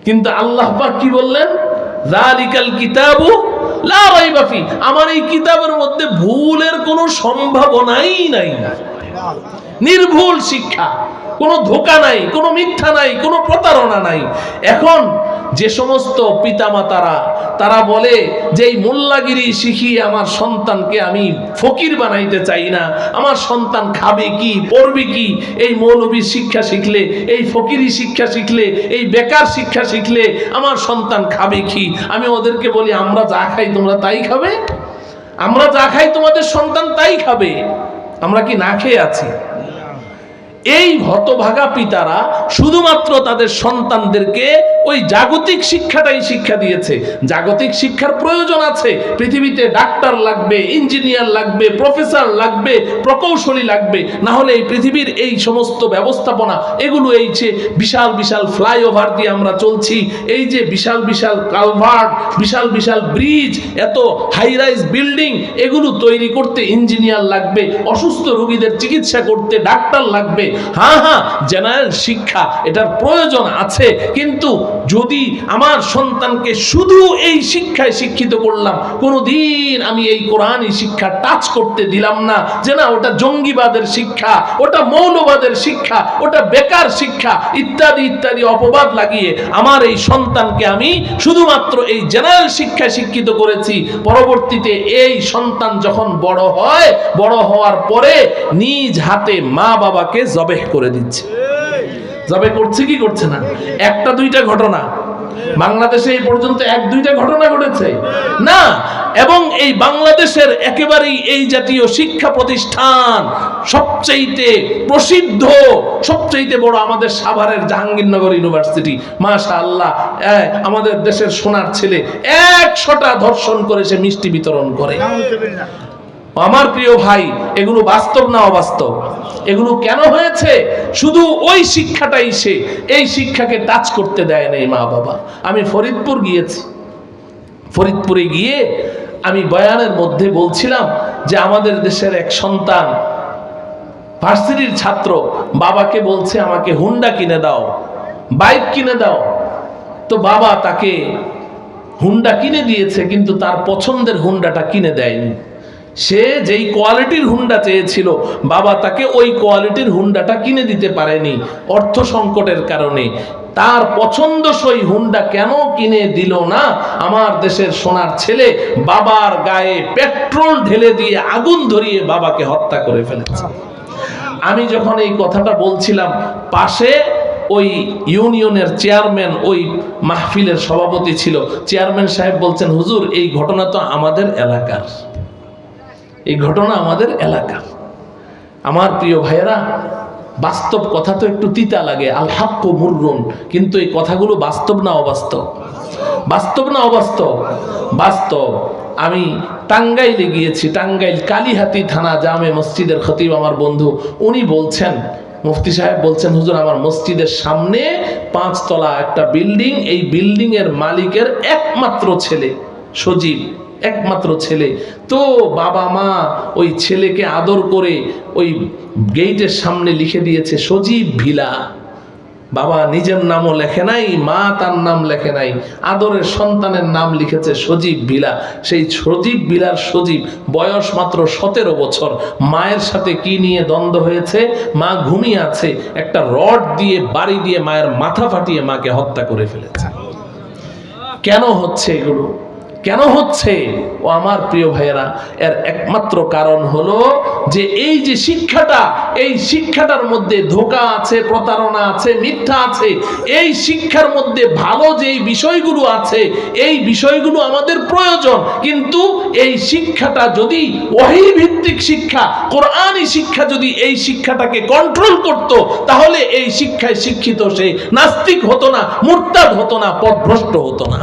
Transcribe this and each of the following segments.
কিন্তু আল্লাহ পাক কি বললেন? যালিকাল কিতাবু লা রাইবা ফি, আমার এই কিতাবের মধ্যে ভুলের কোনো সম্ভাবনাই নাই। নির্ভুল শিক্ষা, কোনো ধোঁকা নাই, কোনো মিথ্যা নাই, কোনো প্রতারণা নাই। এখন যে সমস্ত পিতামাতারা তারা বলে যে এই মোল্লাগিরি শিখিয়ে আমার সন্তানকে আমি ফকির বানাইতে চাই না, আমার সন্তান খাবে কি, পড়বে কি, এই মৌলবী শিক্ষা শিখলে, এই ফকিরি শিক্ষা শিখলে, এই বেকার শিক্ষা শিখলে আমার সন্তান খাবে কি? আমি ওদেরকে বলি, আমরা যা খাই তোমরা তাই খাবে, আমরা যা খাই তোমাদের সন্তান তাই খাবে। আমরা কি না খেয়ে আছি? এই হতভাগা পিতারা শুধুমাত্র তাদের সন্তানদেরকে ওই জাগতিক শিক্ষাটাই শিক্ষা দিয়েছে। জাগতিক শিক্ষার প্রয়োজন আছে, পৃথিবীতে ডাক্তার লাগবে, ইঞ্জিনিয়ার লাগবে, প্রফেসর লাগবে, প্রকৌশলী লাগবে, না হলে এই পৃথিবীর এই সমস্ত ব্যবস্থাপনা এগুলো, এই যে বিশাল বিশাল ফ্লাইওভার দিয়ে আমরা চলছি, এই যে বিশাল বিশাল কালভার্ট, বিশাল বিশাল ব্রিজ, এত হাই রাইজ বিল্ডিং, এগুলো তৈরি করতে ইঞ্জিনিয়ার লাগবে, অসুস্থ রোগীদের চিকিৎসা করতে ডাক্তার লাগবে। হ্যাঁ, জেনারেল শিক্ষা এটার প্রয়োজন আছে, কিন্তু যদি আমার সন্তানকে শুধু এই শিক্ষায় শিক্ষিত করলাম, কোনোদিন আমি এই কোরআনী শিক্ষা টাচ করতে দিলাম না, যে না ওটা জঙ্গিবাদের শিক্ষা, ওটা মৌলবাদের শিক্ষা, ওটা বেকার শিক্ষা, ইত্যাদি ইত্যাদি অপবাদ লাগিয়ে আমার এই সন্তানকে আমি শুধুমাত্র এই জেনারেল শিক্ষায় শিক্ষিত করেছি, পরবর্তীতে এই সন্তান যখন বড় হয়, বড় হওয়ার পরে নিজ হাতে মা বাবাকে জবেহ করে দিচ্ছে। জবে করছে কি করছে না? একটা দুইটা ঘটনা বাংলাদেশে এই পর্যন্ত এক দুইটা ঘটনা ঘটেছে না। এবং এই বাংলাদেশের একেবারেই এই জাতীয় শিক্ষা প্রতিষ্ঠান সবচেয়ে প্রসিদ্ধ, সবচেয়ে বড় আমাদের সাভারের জাহাঙ্গীরনগর ইউনিভার্সিটি। মাশাআল্লাহ, আমাদের দেশের সোনার ছেলে 100টা ধর্ষণ করে সে মিষ্টি বিতরণ করে। আমার প্রিয় ভাই, এগুলো বাস্তব না অবাস্তব? এগুলো কেন হয়েছে? শুধু ওই শিক্ষাটাই, সে এই শিক্ষাকে টাচ করতে দেয় না মা বাবা। আমি ফরিদপুর গিয়েছি, ফরিদপুরে গিয়ে আমি বয়ানের মধ্যে বলছিলাম যে আমাদের দেশের এক সন্তান ভার্সিটির ছাত্র, বাবাকে বলছে আমাকে হুন্ডা কিনে দাও, বাইক কিনে দাও। তো বাবা তাকে হুন্ডা কিনে দিয়েছে, কিন্তু তার পছন্দের হুন্ডাটা কিনে দেয়নি। সে যেই কোয়ালিটির হুন্ডা চেয়েছিল, বাবা তাকে ওই কোয়ালিটির হুন্ডাটা কিনে দিতে পারেনি অর্থ সংকটের কারণে। তার পছন্দসই হুন্ডা কেন কিনে দিল না? আমার দেশের সোনার ছেলে বাবার গায়ে পেট্রোল ঢেলে দিয়ে আগুন ধরিয়ে বাবাকে হত্যা করে ফেলেছে। আমি যখন এই কথাটা বলছিলাম, পাশে ওই ইউনিয়নের চেয়ারম্যান, ওই মাহফিলের সভাপতি ছিল, চেয়ারম্যান সাহেব বলছেন, হুজুর এই ঘটনা তো আমাদের এলাকার, এই ঘটনা আমাদের এলাকার। আমার প্রিয় ভাইয়েরা, বাস্তব কথা তো একটু তিতা লাগে, আল হাক্কু মুররুন, কিন্তু এই কথাগুলো বাস্তব না অবাস্তব? বাস্তব না অবাস্তব? বাস্তব। আমি টাঙ্গাইলে গিয়েছি, টাঙ্গাইল কালীহাতি থানা জামে মসজিদের খতিব আমার বন্ধু, উনি বলছেন, মুফতি সাহেব বলছেন, হুজুর আমার মসজিদের সামনে 5 তলা একটা বিল্ডিং, এই বিল্ডিং এর মালিকের একমাত্র ছেলে সজীব, একমাত্র ছেলে। তো বাবা মা ওই ছেলেকে আদর করে ওই গেটের সামনে লিখে দিয়েছে সজীব ভিলা। বাবা নিজের নামও লেখে নাই, মা তার নাম লেখে নাই, আদরের সন্তানের নাম লিখেছে সজীব ভিলা। সেই সজীব ভিলার সজীব বয়স মাত্র 17 বছর। মায়ের সাথে কি নিয়ে দ্বন্দ্ব হয়েছে, মা ঘুমিয়ে আছে, একটা রড দিয়ে বাড়ি দিয়ে মায়ের মাথা ফাটিয়ে মাকে হত্যা করে ফেলেছে। কেন হচ্ছে এগুলো? কেন হচ্ছে? ও আমার প্রিয় ভাইয়েরা, এর একমাত্র কারণ হলো যে এই যে শিক্ষাটা, এই শিক্ষাটার মধ্যে ধোঁকা আছে, প্রতারণা আছে, মিথ্যা আছে। এই শিক্ষার মধ্যে ভালো যেই বিষয়গুলো আছে, এই বিষয়গুলো আমাদের প্রয়োজন, কিন্তু এই শিক্ষাটা যদি ওহী ভিত্তিক শিক্ষা, কোরআনী শিক্ষা যদি এই শিক্ষাটাকে কন্ট্রোল করত, তাহলে এই শিক্ষায় শিক্ষিত সে নাস্তিক হতো না, মুরতাদ হতো না, পথভ্রষ্ট হতো না।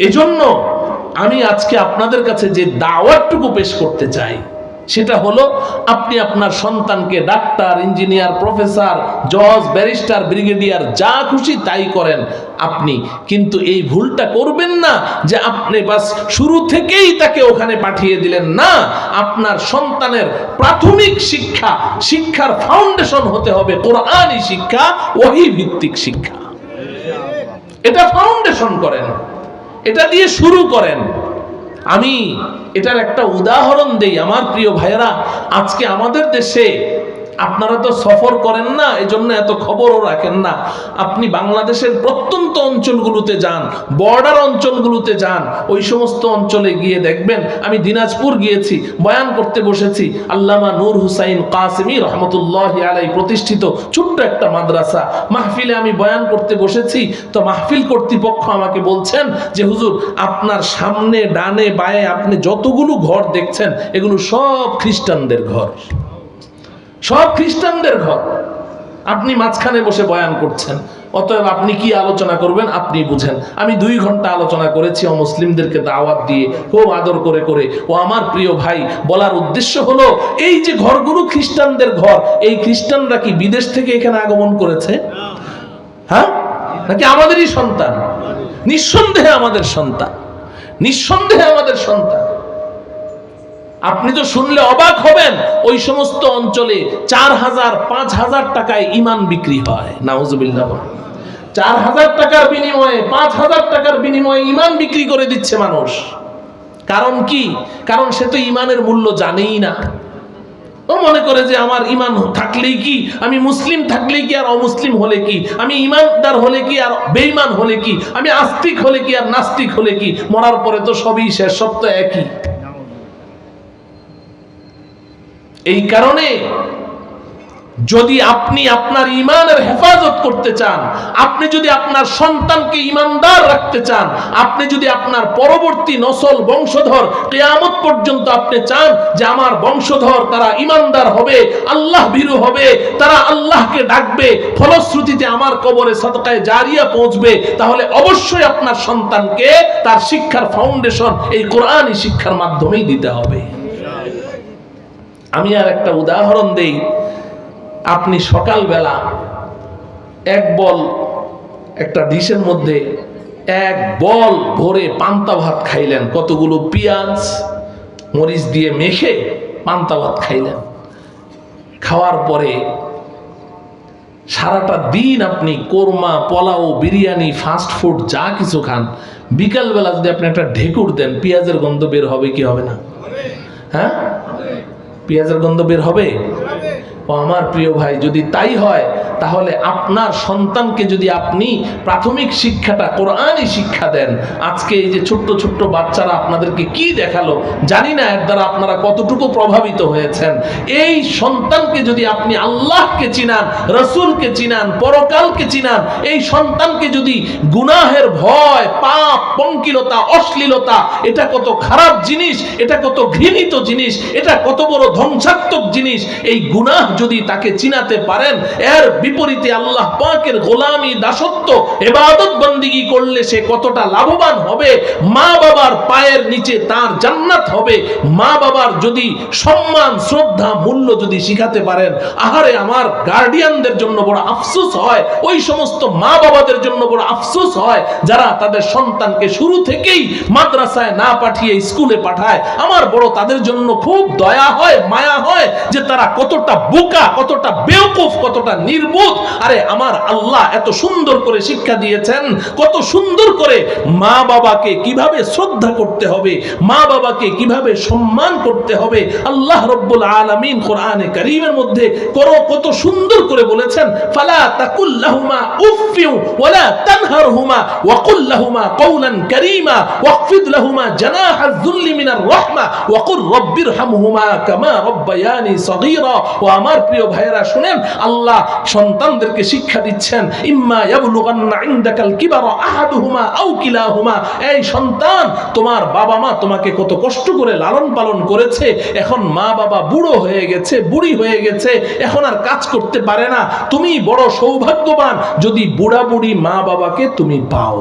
এজন্য আমি আজকে আপনাদের কাছে যে দাওয়াতটুকু পেশ করতে চাই, সেটা হলো আপনি আপনার সন্তানকে ডাক্তার, ইঞ্জিনিয়ার, প্রফেসর, জজ, ব্যারিস্টার, ব্রিগেডিয়ার যা খুশি তাই করেন আপনি, কিন্তু এই ভুলটা করবেন না যে আপনি বাস শুরু থেকেই তাকে ওখানে পাঠিয়ে দিলেন। না, আপনার সন্তানের প্রাথমিক শিক্ষার ফাউন্ডেশন হতে হবে কোরআনী শিক্ষা, ওহী ভিত্তিক শিক্ষা। এটা ফাউন্ডেশন করেন, এটা দিয়ে শুরু করেন। আমি এটার একটা উদাহরণ দেই আমার প্রিয় ভাইয়েরা। আজকে আমাদের দেশে আপনারা তো সফর করেন না, এজন্য এত খবরও রাখেন না। আপনি বাংলাদেশের প্রত্যন্ত অঞ্চলগুলোতে যান, বর্ডার অঞ্চলগুলোতে যান, ওই সমস্ত অঞ্চলে গিয়ে দেখবেন। আমি দিনাজপুর গিয়েছি, বয়ান করতে বসেছি। আল্লামা নূর হুসাইন কাসেমী রহমতুল্লাহি আলাইহি প্রতিষ্ঠিত ছোট্ট একটা মাদ্রাসা, মাহফিলে আমি বয়ান করতে বসেছি। তো মাহফিল কর্তৃপক্ষ আমাকে বলছেন যে হুজুর, আপনার সামনে ডানে বায়ে আপনি যতগুলো ঘর দেখছেন এগুলো সব খ্রিস্টানদের ঘর, সব খ্রিস্টানদের ঘর। আপনি মাঝখানে বসে বয়ান করছেন, অতএব আপনি কি আলোচনা করবেন আপনি বুঝেন। আমি 2 ঘন্টা আলোচনা করেছি অমুসলিমদেরকে দাওয়াত দিয়ে, খুব আদর করে করে। ও আমার প্রিয় ভাই, বলার উদ্দেশ্য হলো এই যে ঘরগুলো খ্রিস্টানদের ঘর, এই খ্রিস্টানরা কি বিদেশ থেকে এখানে আগমন করেছে? হ্যাঁ, নাকি আমাদেরই সন্তান? নিঃসন্দেহে আমাদের সন্তান, নিঃসন্দেহে আমাদের সন্তান। আপনি তো শুনলে অবাক হবেন, ওই সমস্ত অঞ্চলে 4,000-5,000 টাকায় ঈমান বিক্রি হয়। নাউজুবিল্লাহ। 4,000 টাকার বিনিময়ে, 5,000 টাকার বিনিময়ে ঈমান বিক্রি করে দিচ্ছে মানুষ। কারণ কি? কারণ সে তো ঈমানের মূল্য জানেই না। ও মনে করে যে আমার ঈমান থাকলেই কি, আমি মুসলিম থাকলেই কি আর অমুসলিম হলে কি, আমি ঈমানদার হলে কি আর বেঈমান হলে কি, আমি আস্তিক হলে কি আর নাস্তিক হলে কি, মরার পরে তো সবই শেষ, সব তো একই। এই কারণে যদি আপনি আপনার ঈমানের হেফাজত করতে চান, আপনি যদি আপনার সন্তানকে ঈমানদার রাখতে চান, আপনি যদি আপনার পরবর্তী নসল বংশধর কিয়ামত পর্যন্ত আপনি চান যে আমার বংশধর তারা ঈমানদার হবে, আল্লাহ ভীরু হবে, তারা আল্লাহকে ডাকবে, ফলশ্রুতিতে আমার কবরে সাদকায়ে জারিয়া পৌঁছবে, তাহলে অবশ্যই আপনার সন্তানকে তার শিক্ষার ফাউন্ডেশন এই কোরআনী শিক্ষার মাধ্যমেই দিতে হবে। আমি আর একটা উদাহরণ দেই। আপনি সকালবেলা এক বল একটা ডিশের মধ্যে এক বল ভরে পান্তা ভাত খাইলেন, কতগুলো পেঁয়াজ মরিচ দিয়ে মেখে পান্তা ভাত খাইলেন। খাওয়ার পরে সারাটা দিন আপনি কোরমা, পোলাও, বিরিয়ানি, ফাস্ট ফুড যা কিছু খান, বিকালবেলা যদি আপনি একটা ঢেকুর দেন, পেঁয়াজের গন্ধ বের হবে কি হবে না? হ্যাঁ, পেঁয়াজের গন্ধ বের হবে। ও আমার প্রিয় ভাই, যদি তাই হয় তাহলে আপনার সন্তানকে যদি আপনি প্রাথমিক শিক্ষাটা কোরআনী শিক্ষা দেন, আজকে এই যে ছোট্ট ছোট্ট বাচ্চারা আপনাদেরকে কি দেখালো জানি না, এর দ্বারা আপনারা কতটুকু প্রভাবিত হয়েছেন। এই সন্তানকে যদি আপনি আল্লাহকে চিনান, রসুলকে চিনান, পরকালকে চিনান, এই সন্তানকে যদি গুনাহের ভয়, পাপ, পঙ্কিলতা, অশ্লীলতা, এটা কত খারাপ জিনিস, এটা কত ঘৃণিত জিনিস, এটা কত বড় ধ্বংসাত্মক জিনিস, এই গুনাহ যদি তাকে চিনাতে পারেন, এর বিপরীতে আল্লাহ পাকের গোলামি, দাসত্ব, ইবাদত বন্দেগী করলে সে কতটা লাভবান হবে, মা বাবার পায়ের নিচে তার জান্নাত হবে। মা বাবার যদি সম্মান, শ্রদ্ধা, মূল্য যদি শিখাতে পারেন, আহারে আমার গার্ডিয়ানদের জন্য বড় আফসোস হয়, ওই সমস্ত মা বাবাদের জন্য বড় আফসোস হয় যারা তাদের সন্তানকে শুরু থেকেই মাদ্রাসায় না পাঠিয়ে স্কুলে পাঠায়। আমার বড় তাদের জন্য খুব দয়া হয়, মায়া হয় যে তারা কতটা বোকা, কতটা বেওকুফ, কতটা নির্বোধ। আরে আমার আল্লাহ এত সুন্দর করে শিক্ষা দিয়েছেন, কত সুন্দর করে মা বাবাকে কিভাবে শ্রদ্ধা করতে হবে, মা বাবাকে কিভাবে সম্মান করতে হবে। আল্লাহ রাব্বুল আলামিন কোরআনে কারীমের মধ্যে কত সুন্দর করে বলেছেন, ফালা তাকুল লাহুমা উফফিউ ওয়ালা তানহারহুমা ওয়া কুল লাহুমা কওলান কারীমা ওয়াখফিদ লাহুমা জানাহাজ যুল্লি মিনার রাহমা ওয়া কুর রাব্বিরহামহুমা কামা রাব্বায়ানি সগীরা। ও আমার প্রিয় ভাইয়েরা শুনেন, আল্লাহ সন্তানদেরকে শিক্ষা দিচ্ছেন, ইম্মা ইয়াবলুগান্না ইনদাকাল কিবারা আহাদুহুমা আও কিলাহুমা। এই সন্তান, তোমার বাবা মা তোমাকে কত কষ্ট করে লালন পালন করেছে, এখন মা বাবা বুড়ো হয়ে গেছে, বুড়ি হয়ে গেছে, এখন আর কাজ করতে পারে না। তুমি বড় সৌভাগ্যবান যদি বুড়া বুড়ি মা বাবাকে তুমি পাও।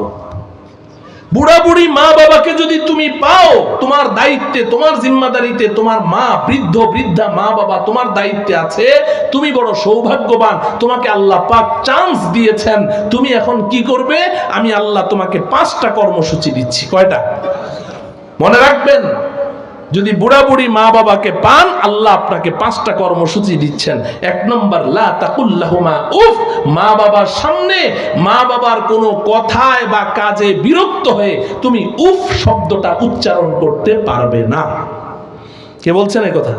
বুড়া বুড়ি মা বাবাকে যদি তুমি পাও তোমার দায়িত্বে, তোমার জিম্মাদারিতে, তোমার মা বৃদ্ধ বৃদ্ধা মা বাবা তোমার দায়িত্বে আছে, তুমি বড় সৌভাগ্যবান, তোমাকে আল্লাহ পাক চান্স দিয়েছেন। তুমি এখন কি করবে? আমি আল্লাহ তোমাকে 5টা কর্মসূচি দিচ্ছি। কয়টা? মনে রাখবেন, যদি বুড়া বুড়ি মা বাবাকে পান, আল্লাহ আপনাকে 5টা কর্মসূচি দিচ্ছেন। 1 নম্বর, লা তাকুল্লাহুমা উফ। মা বাবার সামনে মা বাবার কোনো কথায় বা কাজে বিরক্ত হয়ে তুমি উফ শব্দটা উচ্চারণ করতে পারবে না। কে বলছেন এই কথা?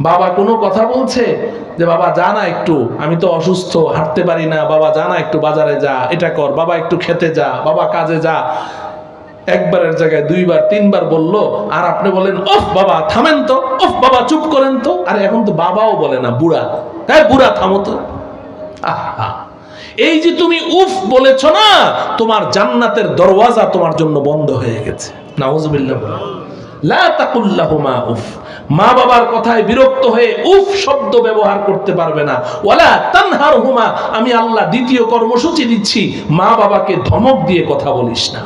বাবা কোনো কথা বলছে যে বাবা যা না একটু, আমি তো অসুস্থ, হাঁটতে পারি না, বাবা যা না একটু বাজারে যা, এটা কর, বাবা একটু খেতে যা, বাবা কাজে যা। একবারের জায়গায় 2বার 3বার বললো, আর আপনি বলেন ওফ বাবা থামেন তো, ওফ বাবা চুপ করেন তো। আরে এখন তো বাবাও বলে না, বুড়া, হ্যাঁ বুড়া থামো তো। আহা, এই যে তুমি উফ বলেছ না, তোমার জান্নাতের দরওয়াজা তোমার জন্য বন্ধ হয়ে গেছে। নাউজুবিল্লাহ। লা তাকুল্লাহুমা উফ। মা বাবার কথায় বিরক্ত হয়ে উফ শব্দ ব্যবহার করতে পারবে না। ওয়ালা তানহারহুমা। আমি আল্লাহ 2য় কর্মসূচি দিচ্ছি, মা বাবাকে ধমক দিয়ে কথা বলিস না,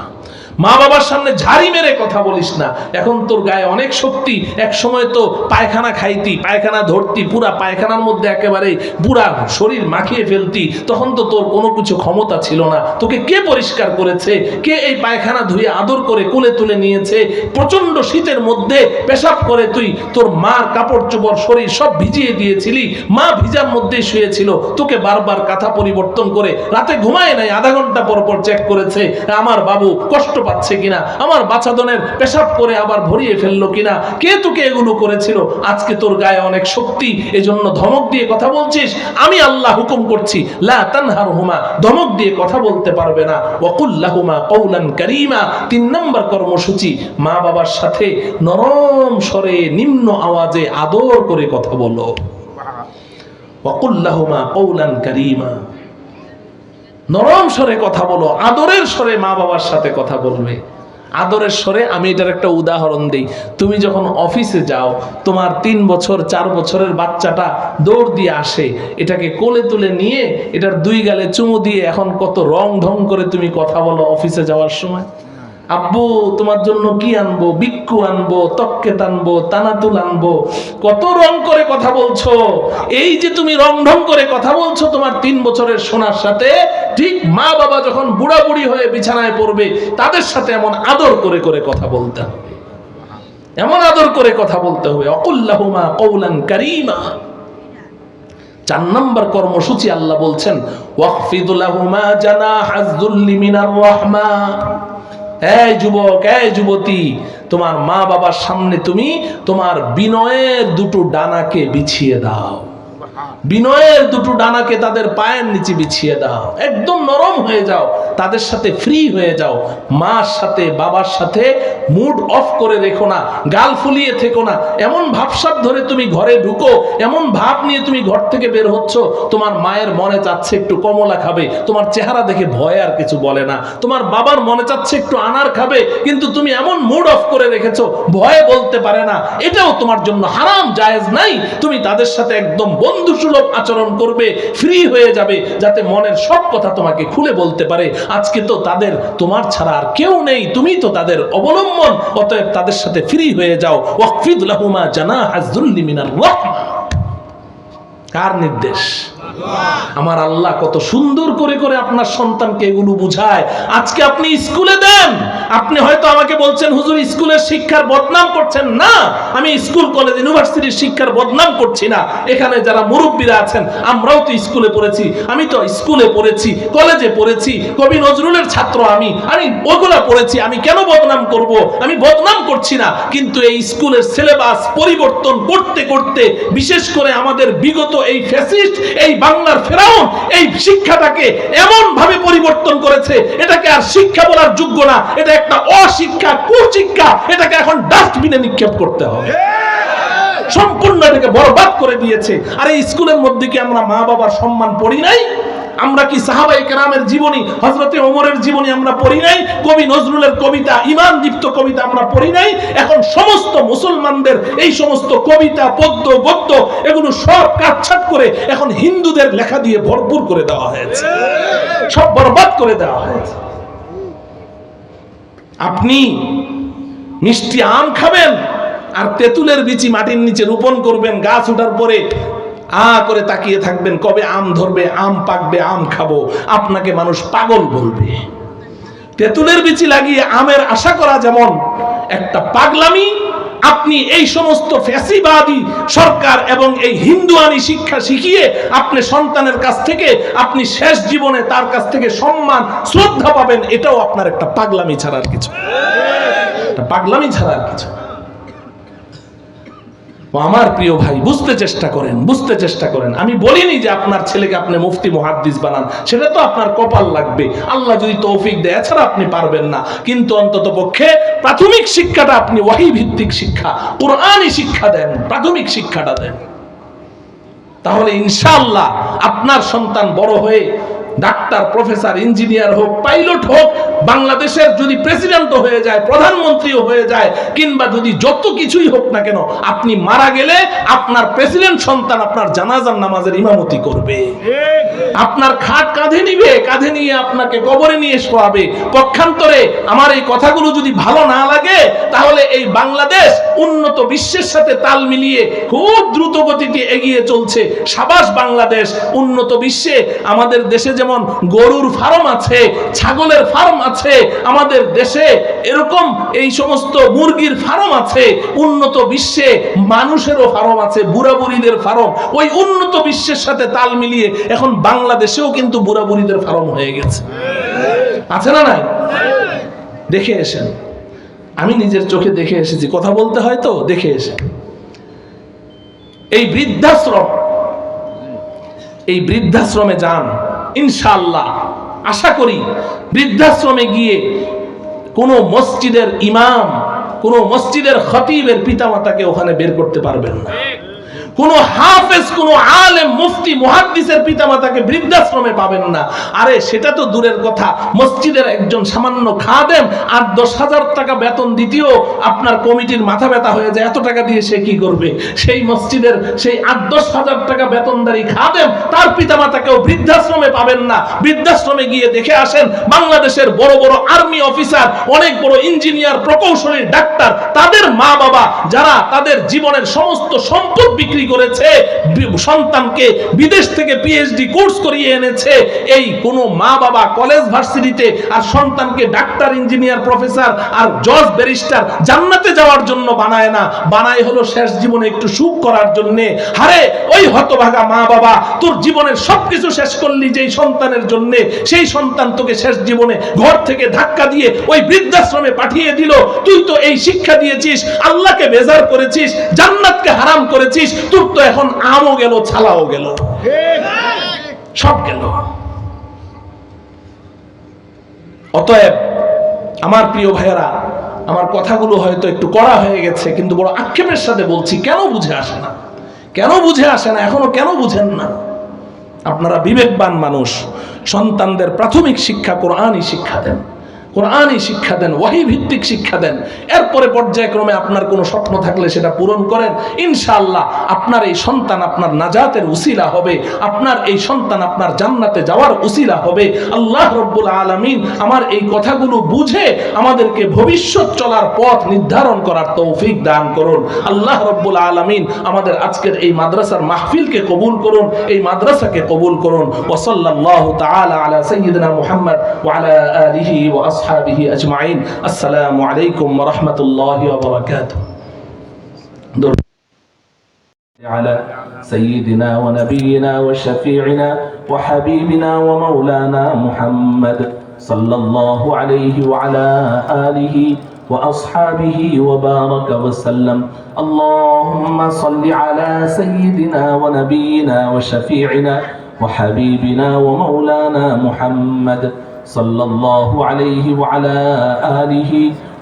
মা বাবার সামনে ঝাড়ি মেরে কথা বলিস না। এখন তোর গায়ে অনেক শক্তি, এক সময় তো পায়খানা খাইতি, পায়খানা ধরতি, পুরা পায়খানার মধ্যে একেবারে পুরা শরীর মাখিয়ে ফেলতি, তখন তো তোর কোনো কিছু ক্ষমতা ছিল না। তোকে কে পরিষ্কার করেছে? কে এই পায়খানা ধুয়ে আদর করে কোলে তুলে নিয়েছে? প্রচন্ড শীতের মধ্যে পেশাব করে তুই তোর মার কাপড় চোপড় শরীর সব ভিজিয়ে দিয়েছিলি, মা ভিজার মধ্যে শুয়েছিল, তোকে বারবার কাঁথা পরিবর্তন করে, রাতে ঘুমায় নাই, আধা ঘন্টা পর পর চেক করেছে আমার বাবু কষ্ট পাচ্ছে কিনা, আমার বাচ্চাদনের পেশাব করে আবার ভরিয়ে ফেললো কিনা। কে তোকে এগুলো করেছিল? আজকে তোর গায়ে অনেক শক্তি, এজন্য ধমক দিয়ে কথা বলছিস। আমি আল্লাহ হুকুম করছি, লা তানহারহুমা, ধমক দিয়ে কথা বলতে পারবে না। ওয়াকুল লাহুমা কওলান কারীমা। 3 নম্বর কর্মসূচি, মা বাবার সাথে নরম স্বরে নিম্ন আওয়াজে আদর করে কথা বলো। ওয়াকুল লাহুমা কওলান কারীমা। নরম স্বরে কথা বলো, আদরের স্বরে মা বাবার সাথে কথা বলবে। আদরের স্বরে, আমি এটার একটা উদাহরণ দিই। তুমি যখন অফিসে যাও, তোমার 3 বছর 4 বছরের বাচ্চাটা দৌড় দিয়ে আসে, এটাকে কোলে তুলে নিয়ে এটার 2 গালে চুমু দিয়ে এখন কত রং ঢং করে তুমি কথা বলো অফিসে যাওয়ার সময়। আব্বু তোমার জন্য কি আনবো, বিক্কু আনবো, তক্কেত আনবো, তানাতুল আনবো, কত রং করে কথা বলছো। এই যে তুমি রং ঢং করে কথা বলছো তোমার 3 বছরের সোনার সাথে, ঠিক মা বাবা যখন বুড়া বুড়ি হয়ে বিছানায় পড়বে, তাদের সাথে এমন আদর করে করে কথা বলতে হবে, এমন আদর করে কথা বলতে হবে। অকুল্লাহুমা কওলান কারীমা। 4 নম্বর কর্মসূচি আল্লাহ বলছেন, ওয়াখফিদ লাহুমা জানাহাজ যুল্লি মিনার রাহমা। এই যুবক, এই যুবতী, তোমার মা বাবার সামনে তুমি তোমার বিনয়ের 2টো ডানাকে বিছিয়ে দাও। বিনয়ের 2টো ডানাকে তাদের পায়ের নিচে বিছিয়ে দাও, একদম নরম হয়ে যাও, তাদের সাথে ফ্রি হয়ে যাও। মার সাথে বাবার সাথে মুড অফ করে রেখো না, গাল ফুলিয়ে থেকো না। এমন ভাবসাব ধরে তুমি ঘরে ঢুকো, এমন ভাব নিয়ে তুমি ঘর থেকে বের হচ্ছ, তোমার মায়ের মনে চাচ্ছে একটু কমলা খাবে, তোমার চেহারা দেখে ভয় আর কিছু বলে না। তোমার বাবার মনে চাচ্ছে একটু আনার খাবে, কিন্তু তুমি এমন মুড অফ করে রেখেছো, ভয়ে বলতে পারে না। এটাও তোমার জন্য হারাম, জায়েজ নাই। তুমি তাদের সাথে একদম বন্ধু সুলভ আচরণ করবে, ফ্রি হয়ে যাবে, যাতে মনের সব কথা তোমাকে খুলে বলতে পারে। আজকে তো তাদের তোমার ছাড়া আর কেউ নেই, তুমি তো তাদের অবলম্বন, অতএব তাদের সাথে ফ্রি হয়ে যাও। ওয়াকফিদ লাহুমা জানাহাজ যুল্লি মিনার রাহমা। কার নির্দেশ? আমার আল্লাহ কত সুন্দর করে করে আপনার সন্তানকে এগুলো বুঝায়। আজকে আপনি স্কুলে দেন, আপনি হয়তো আমাকে বলছেন হুজুর স্কুলের শিক্ষার বদনাম করছেন। না, আমি স্কুল কলেজ ইউনিভার্সিটির শিক্ষার বদনাম করছি না। এখানে যারা মুরব্বীরা আছেন, আমরাও তো স্কুলে পড়েছি, আমি তো স্কুলে পড়েছি, কলেজে পড়েছি, কবি নজরুলের ছাত্র আমি ওগুলা পড়েছি, আমি কেন বদনাম করব? আমি বদনাম করছি না, কিন্তু এই স্কুলের সিলেবাস পরিবর্তন করতে করতে, বিশেষ করে আমাদের বিগত এই ফ্যাসিস্ট, এই বাংলার ফেরাউন এই শিক্ষাটাকে এমন ভাবে পরিবর্তন করেছে, এটাকে আর শিক্ষা বলার যোগ্য না, এটা একটা অশিক্ষা, কুশিক্ষা। এটাকে এখন ডাস্টবিনে নিক্ষেপ করতে হবে, সম্পূর্ণ এটাকে বরবাদ করে দিয়েছে। আর এই স্কুলের মধ্যে কি আমরা মা বাবার সম্মান পড়ি নাই? আমরা কি সাহাবায়ে কেরামের জীবনী, হযরতে ওমরের জীবনী আমরা পড়ি নাই? কবি নজরুলের কবিতা, ঈমান দীপ্ত কবিতা আমরা পড়ি নাই? এখন সমস্ত মুসলমানদের এই সমস্ত কবিতা, পদ্য, গদ্য এগুলো সব কাটছাট করে এখন হিন্দুদের লেখা দিয়ে ভরপুর করে দেওয়া হয়েছে, সব বরবাদ করে দেওয়া হয়েছে। আপনি মিষ্টি আম খাবেন আর তেঁতুলের বিচি মাটির নিচে রোপণ করবেন, গাছ ওঠার পরে করে তাকিয়ে থাকবেন কবে আম ধরবে, আম পাকবে, আম খাবো। আপনাকে মানুষ পাগল বলবে। তেঁতুলের বিচি লাগিয়ে আমের আশা করা যেমন একটা পাগলামি, আপনি এই সমস্ত ফ্যাসিবাদী সরকার এবং এই হিন্দুয়ানি শিক্ষা শিখিয়ে আপনি সন্তানের কাছ থেকে আপনি শেষ জীবনে তার কাছ থেকে সম্মান শ্রদ্ধা পাবেন, এটাও আপনার একটা পাগলামি ছাড়ার কিছু, পাগলামি ছাড়ার কিছু। আমার প্রিয় ভাই, বুঝতে চেষ্টা করেন, বুঝতে চেষ্টা করেন। আমি বলিনি যে আপনার ছেলেকে আপনি মুফতি মুহাদ্দিস বানান, সেটা তো আপনার কপাল লাগবে, আল্লাহ যদি তৌফিক দেয়, এছাড়া আপনি পারবেন না। কিন্তু অন্তত পক্ষে প্রাথমিক শিক্ষাটা আপনি ওয়াহি ভিত্তিক শিক্ষা, কোরআনী শিক্ষা দেন, প্রাথমিক শিক্ষাটা দেন। তাহলে ইনশাআল্লাহ আপনার সন্তান বড় হয়ে ডাক্তার, প্রফেসর, ইঞ্জিনিয়ার হোক, পাইলট হোক, বাংলাদেশের যদি প্রেসিডেন্টও হয়ে যায়, প্রধানমন্ত্রীও হয়ে যায়, কিংবা যদি যত কিছুই হোক না কেন, আপনি মারা গেলে আপনার প্রেসিডেন্ট সন্তান আপনার জানাজার নামাজের ইমামতি করবে, আপনার খাট কাঁধে নিবে, কাঁধে নিয়ে আপনাকে কবরে নিয়ে শোয়াবে। পক্ষান্তরে আমার এই কথাগুলো যদি ভালো না লাগে, তাহলে এই বাংলাদেশ উন্নত বিশ্বের সাথে তাল মিলিয়ে খুব দ্রুত গতিতে এগিয়ে চলছে। সাবাস বাংলাদেশ, উন্নত বিশ্বে আমাদের দেশে যেমন গরুর ফার্ম আছে, ছাগলের ফার্ম আছে, আমাদের দেশে এরকম এই সমস্ত মুরগির ফার্ম আছে। উন্নত বিশ্বে মানুষেরও ফার্ম আছে, বুড়া বুড়িদের ফার্ম। ওই উন্নত বিশ্বের সাথে তাল মিলিয়ে এখন বাংলাদেশেও কিন্তু বুড়া বুড়িদের ফার্ম হয়ে গেছে, আছে না নাই? দেখে এসেন, আমি নিজের চোখে দেখে এসেছি, কথা বলতে হয় তো, দেখে এসেন। এই বৃদ্ধাশ্রম, এই বৃদ্ধাশ্রমে যান, ইনশাআল্লাহ আশা করি বৃদ্ধাশ্রমে গিয়ে কোনো মসজিদের ইমাম, কোনো মসজিদের খতিবের পিতামাতাকে ওখানে বের করতে পারবেন না। কোনো হাফেজ, কোনো আলেম, মুফতি, মুহাদ্দিসের পিতামাতাকে বৃদ্ধাশ্রমে পাবেন না। আরে সেটা তো দূরের কথা, মসজিদের একজন সামান্য খাদেম 8-10 হাজার টাকা বেতন দিতেও আপনার কমিটির মাথা ব্যথা হয়ে যায়। এত টাকা দিয়ে সে কি করবে? সেই মসজিদের সেই 8-10 হাজার টাকা বেতনদারি খাদেম, তার পিতামাতাকেও বৃদ্ধাশ্রমে পাবেন না। বৃদ্ধাশ্রমে গিয়ে দেখে আসেন বাংলাদেশের বড় বড় আর্মি অফিসার, অনেক বড় ইঞ্জিনিয়ার, প্রকৌশলী, ডাক্তার, তাদের মা বাবা যারা তাদের জীবনের সমস্ত সম্পদ বিক্রি করেছে, সন্তানকে বিদেশ থেকে পিএইচডি কোর্স করিয়ে এনেছে, এই কোন মা বাবা কলেজ ভার্সিটিতে আর সন্তানকে ডাক্তার, ইঞ্জিনিয়ার, প্রফেসর আর জজ, ব্যারিস্টার জান্নাতে যাওয়ার জন্য বানায় না, বানায় হলো শেষ জীবনে একটু সুখ করার জন্য। হারে ওই হতভাগা মা বাবা, তোর জীবনের সবকিছু শেষ করলি যেই সন্তানের জন্য, সেই সন্তান তোকে শেষ জীবনে ঘর থেকে ধাক্কা দিয়ে ওই বৃদ্ধাশ্রমে পাঠিয়ে দিল। তুই তো এই শিক্ষা দিয়েছিস, আল্লাহকে বেজার করেছিস, জান্নাতকে হারাম করেছিস, তোর তো এখন আমও গেল, ছালাও গেল, সব গেল। অতএব আমার প্রিয় ভাইয়েরা, আমার কথাগুলো হয়তো একটু কড়া হয়ে গেছে, কিন্তু বড় আক্ষেপের সাথে বলছি। কেন বুঝে আসে না? কেন বুঝে আসে না? এখনো কেন বুঝেন না? আপনারা বিবেকবান মানুষ, সন্তানদের প্রাথমিক শিক্ষা কোরআনই শিক্ষা দেন, কোরআনই শিক্ষা দেন, ওয়াহি ভিত্তিক শিক্ষা দেন। এরপরে পর্যায়ক্রমে আপনার কোনো স্বপ্ন থাকলে সেটা পূরণ করেন। ইনশাআল্লাহ আপনার এই সন্তান আপনার নাজাতের উসিলা হবে, আপনার এই সন্তান আপনার জান্নাতে যাওয়ার উসিলা হবে। আল্লাহ রব্বুল আলামিন আমার এই কথাগুলো বুঝে আমাদেরকে ভবিষ্যৎ চলার পথ নির্ধারণ করার তৌফিক দান করুন। আল্লাহ রব্বুল আলামিন আমাদের আজকের এই মাদ্রাসার মাহফিলকে কবুল করুন, এই মাদ্রাসাকে কবুল করুন। ওয়া সাল্লাল্লাহু তাআলা আলা সাইয়্যিদিনা মুহাম্মদ ওয়া আলা আলিহি ওয়া আসহাবিহি আজমাইন। আসসালামু আলাইকুম ওয়া রাহমাতুল্লাহি ওয়া বারাকাতুহু। على سيدنا ونبينا وشفيعنا وحبيبنا ومولانا محمد صلى الله عليه وعلى آله وأصحابه وبارك وسلم. اللهم صل على سيدنا ونبينا وشفيعنا وحبيبنا ومولانا محمد صلى الله عليه وعلى آله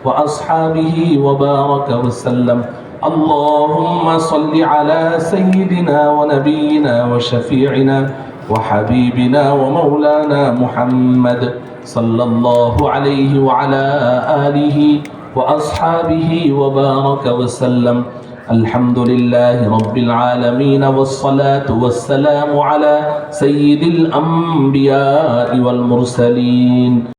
وأصحابه وبارك وسلم. اللهم صل على سيدنا ونبينا وشفيعنا وحبيبنا ومولانا محمد صلى الله عليه وعلى آله وأصحابه وبارك وسلم. الحمد لله رب العالمين والصلاة والسلام على سيد الأنبياء والمرسلين.